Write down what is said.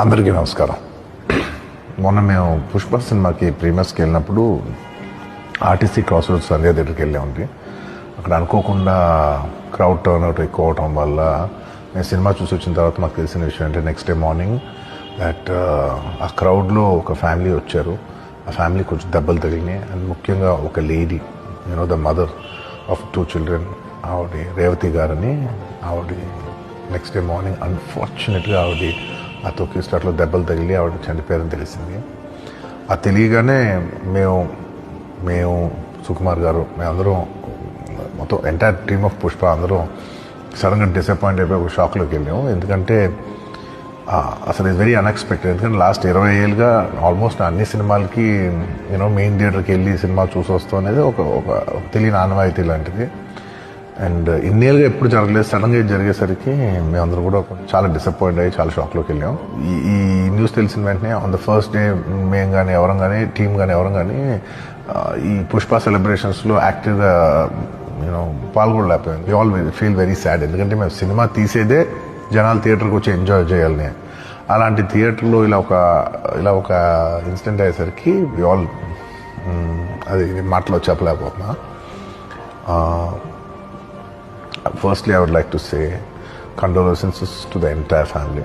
అందరికీ నమస్కారం. మొన్న మేము పుష్ప సినిమాకి ప్రీమియర్స్కి వెళ్ళినప్పుడు ఆర్టీసీ క్రాస్ రోడ్స్ సంధ్యా థియేటర్కి వెళ్ళామండి. అక్కడ అనుకోకుండా క్రౌడ్ టర్న్ అవుట్ ఎక్కువ అవటం వల్ల నేను సినిమా చూసి వచ్చిన తర్వాత మాకు తెలిసిన విషయం అంటే నెక్స్ట్ డే మార్నింగ్ దట్ ఆ క్రౌడ్లో ఒక ఫ్యామిలీ వచ్చారు. ఆ ఫ్యామిలీ కొంచెం దెబ్బలు తగిలినాయి. అండ్ ముఖ్యంగా ఒక lady, the mother of 2 children, ఆవిడ రేవతి గారని, ఆవిడ నెక్స్ట్ డే మార్నింగ్ అన్ఫార్చునేట్గా ఆవిడ ఆ తొక్కి స్టార్ట్లో దెబ్బలు తగిలి ఆవిడ చనిపోయారని తెలిసింది. అది తెలియగానే మేము సుకుమార్ గారు, మేమందరం మొత్తం ఎంటైర్ టీమ్ ఆఫ్ పుష్ప అందరం సడన్గా డిసప్పాయింట్ అయిపోయి ఒక షాక్లోకి వెళ్ళాము. ఎందుకంటే అసలు ఇది వెరీ అన్ఎక్స్పెక్టెడ్. ఎందుకంటే లాస్ట్ 20 ఏళ్ళుగా ఆల్మోస్ట్ అన్ని సినిమాలకి మెయిన్ థియేటర్కి వెళ్ళి సినిమా చూసి వస్తాం అనేది ఒక తెలియని ఆనవాయితీ లాంటిది. అండ్ ఇన్నేళ్ళుగా ఎప్పుడు జరగలేదు. సడన్గా ఇది జరిగేసరికి మేమందరూ కూడా చాలా డిసప్పాయింట్ అయ్యి చాలా షాక్లోకి వెళ్ళాం. ఈ న్యూస్ తెలిసిన వెంటనే ఆన్ ద ఫస్ట్ డే మేము కానీ ఎవరం కానీ టీమ్ కానీ ఎవరం కానీ ఈ పుష్ప సెలబ్రేషన్స్లో యాక్టివ్గా పాల్గొనలేకపోయాం. We all feel very sad. ఎందుకంటే మేము సినిమా తీసేదే జనాలు థియేటర్కి వచ్చి ఎంజాయ్ చేయాలని. అలాంటి థియేటర్లో ఇలా ఒక ఇన్సిడెంట్ అయ్యేసరికి వి ఆల్ అది మాటలో చెప్పలేకపోతున్నా. Firstly, I would like to say condolences to the entire family.